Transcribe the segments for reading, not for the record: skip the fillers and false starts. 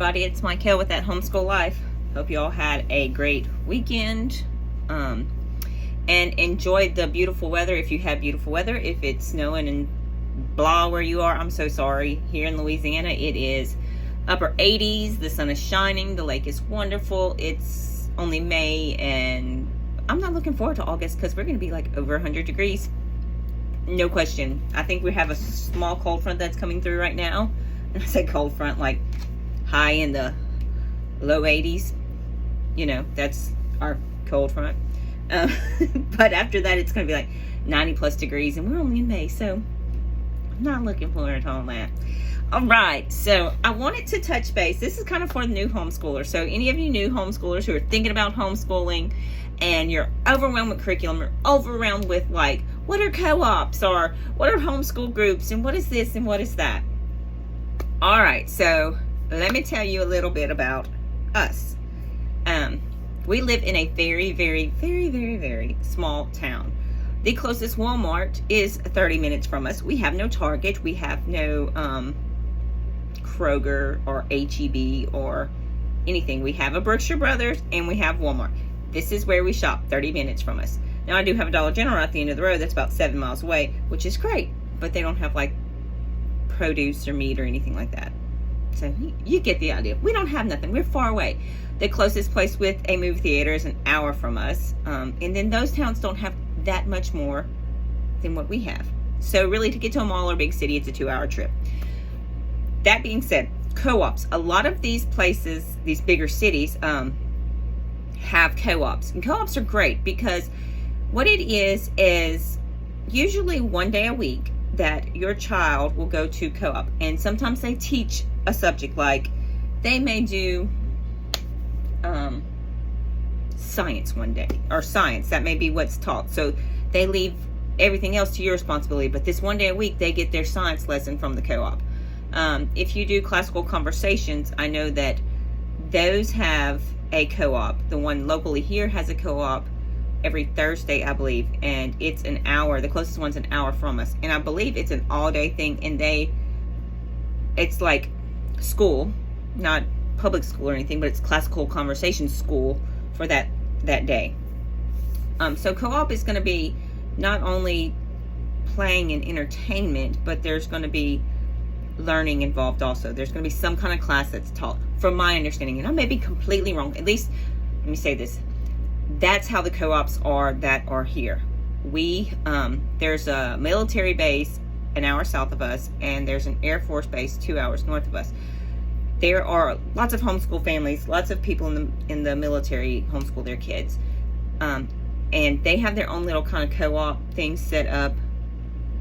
everybody, it's Michael with That Homeschool Life. Hope you all had a great weekend and enjoyed the beautiful weather. If you had beautiful weather, if it's snowing and blah where you are, I'm so sorry. Here in Louisiana, it is upper 80s. The sun is shining. The lake is wonderful. It's only May, and I'm not looking forward to August because we're going to be like over 100 degrees. No question. I think we have a small cold front that's coming through right now. And I say cold front, like high in the low 80s. You know, that's our cold front. But after that, it's going to be like 90 plus degrees, and we're only in May, so I'm not looking forward to all that. All right, so I wanted to touch base. This is kind of for the new homeschoolers. So any of you new homeschoolers who are thinking about homeschooling and you're overwhelmed with curriculum, or overwhelmed with like, what are co-ops, or what are homeschool groups, and what is this and what is that? All right, so let me tell you a little bit about us. We live in a very, very, very, very, very small town. The closest Walmart is 30 minutes from us. We have no Target. We have no Kroger or H-E-B or anything. We have a Berkshire Brothers and we have Walmart. This is where we shop, 30 minutes from us. Now, I do have a Dollar General at the end of the road that's about 7 miles away, which is great, but they don't have like produce or meat or anything like that. So you get the idea. We don't have nothing. We're far away. The closest place with a movie theater is an hour from us. And then those towns don't have that much more than what we have. So really, to get to a mall or big city, it's a 2-hour trip. That being said, co-ops. A lot of these places, these bigger cities, have co-ops. And co-ops are great because what it is usually one day a week that your child will go to co-op. And sometimes they teach a subject, like they may do science one day, or science, that may be what's taught. So they leave everything else to your responsibility, but this one day a week they get their science lesson from the co-op. If you do classical conversations, I know that those have a co-op. The one locally here has a co-op every Thursday, I believe, and it's an hour. The closest one's an hour from us, and I believe it's an all-day thing, and it's like school, not public school or anything, but it's classical conversation school for that day. So co-op is going to be not only playing and entertainment, but there's going to be learning involved also. There's going to be some kind of class that's taught, from my understanding, and I may be completely wrong. At least, let me say this. That's how the co-ops are that are here. There's a military base an hour south of us, and there's an Air Force base 2 hours north of us. There are lots of homeschool families, lots of people in the military homeschool their kids. And they have their own little kind of co-op things set up.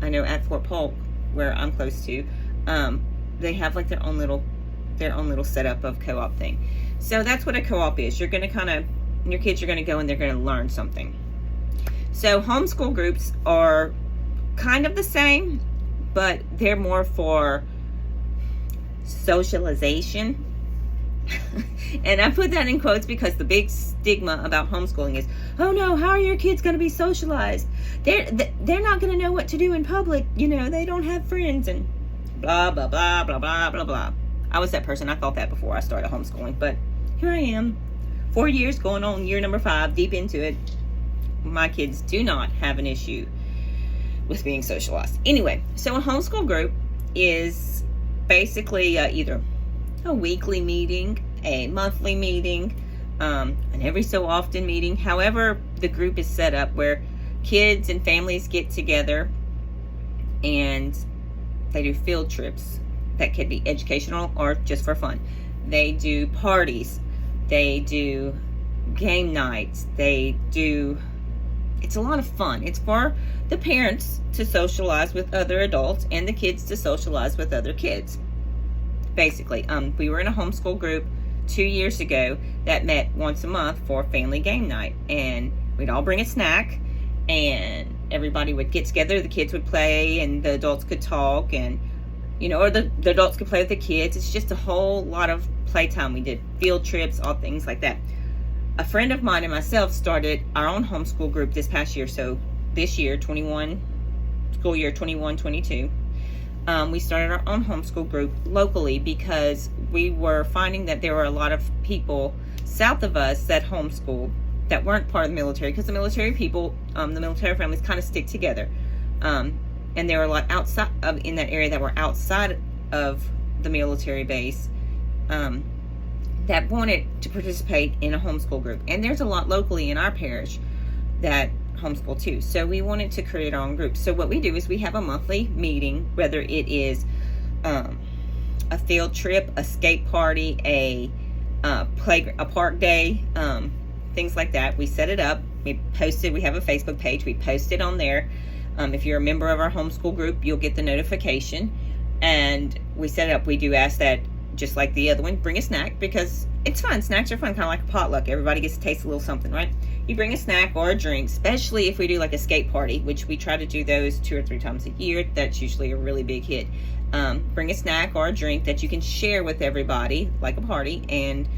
I know at Fort Polk, where I'm close to, they have like their own little setup of co-op thing. So that's what a co-op is. You're going to your kids are going to go and they're going to learn something. So homeschool groups are kind of the same, but they're more for socialization. And I put that in quotes because the big stigma about homeschooling is, oh no, how are your kids going to be socialized? They're not going to know what to do in public. You know, they don't have friends and blah, blah, blah, blah, blah, blah, blah. I was that person. I thought that before I started homeschooling, but here I am, 4 years going on year number 5, deep into it. My kids do not have an issue with being socialized. Anyway, so a homeschool group is basically either a weekly meeting, a monthly meeting, an every so often meeting. However, the group is set up where kids and families get together and they do field trips that could be educational or just for fun. They do parties. They do game nights. It's a lot of fun. It's for the parents to socialize with other adults and the kids to socialize with other kids. Basically, we were in a homeschool group 2 years ago that met once a month for family game night, and we'd all bring a snack and everybody would get together. The kids would play and the adults could talk, and or the adults could play with the kids. It's just a whole lot of playtime. We did field trips, all things like that. A friend of mine and myself started our own homeschool group this past year. So this year, school year 21-22, we started our own homeschool group locally because we were finding that there were a lot of people south of us that homeschooled that weren't part of the military, because the military people, the military families kind of stick together. And there were a lot outside of, in that area that were outside of the military base, that wanted to participate in a homeschool group. And there's a lot locally in our parish that homeschool too. So we wanted to create our own group. So what we do is we have a monthly meeting, whether it is a field trip, a skate party, a park day, things like that. We set it up. We post it. We have a Facebook page. We post it on there. If you're a member of our homeschool group, you'll get the notification. And we set it up. We do ask that, just like the other one, bring a snack, because it's fun. Snacks are fun, kind of like a potluck. Everybody gets to taste a little something, right? You bring a snack or a drink, especially if we do like a skate party, which we try to do those 2 or 3 times a year. That's usually a really big hit. Bring a snack or a drink that you can share with everybody, like a party, and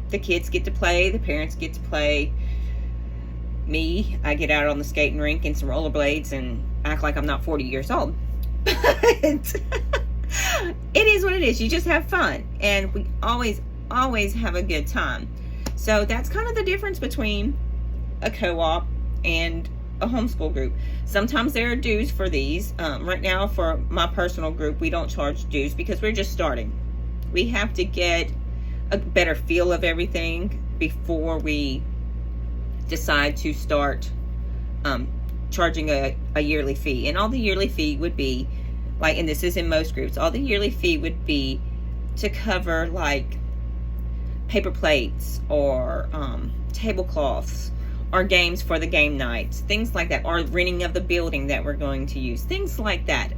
the kids get to play, the parents get to play. Me, I get out on the skating rink and some rollerblades and act like I'm not 40 years old. But it is what it is. You just have fun, and we always have a good time. So that's kind of the difference between a co-op and a homeschool group. Sometimes there are dues for these. Right now, for my personal group, we don't charge dues because we're just starting. We have to get a better feel of everything before we decide to start charging a yearly fee. And all the yearly fee would be, like, and this is in most groups, all the yearly fee would be to cover like paper plates or tablecloths or games for the game nights, things like that, or renting of the building that we're going to use, things like that.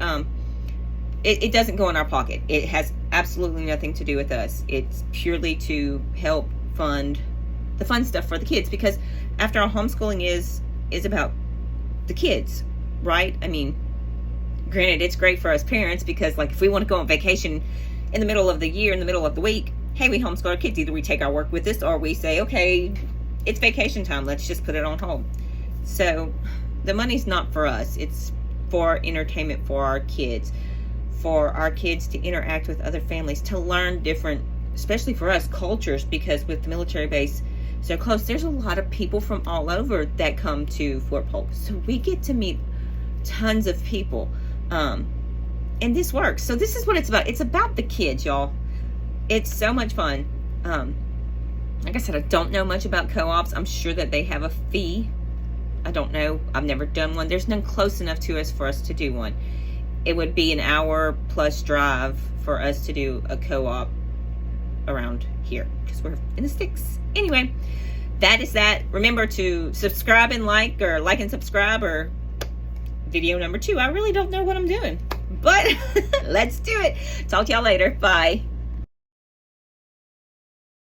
It doesn't go in our pocket. It has absolutely nothing to do with us. It's purely to help fund the fun stuff for the kids, because after all, homeschooling is about the kids, right? I mean, granted, it's great for us parents, because like if we want to go on vacation in the middle of the year, in the middle of the week, hey, we homeschool our kids. Either we take our work with us, or we say, okay, it's vacation time, let's just put it on hold. So the money's not for us. It's for entertainment for our kids to interact with other families, to learn different, especially for us, cultures, because with the military base so close, there's a lot of people from all over that come to Fort Polk. So we get to meet tons of people. And this works. So this is what it's about. It's about the kids, y'all. It's so much fun. Like I said, I don't know much about co-ops. I'm sure that they have a fee. I don't know. I've never done one. There's none close enough to us for us to do one. It would be an hour plus drive for us to do a co-op around here, because we're in the sticks. Anyway, that is that. Remember to subscribe and like and subscribe, or video number 2. I really don't know what I'm doing, but let's do it. Talk to y'all later. Bye.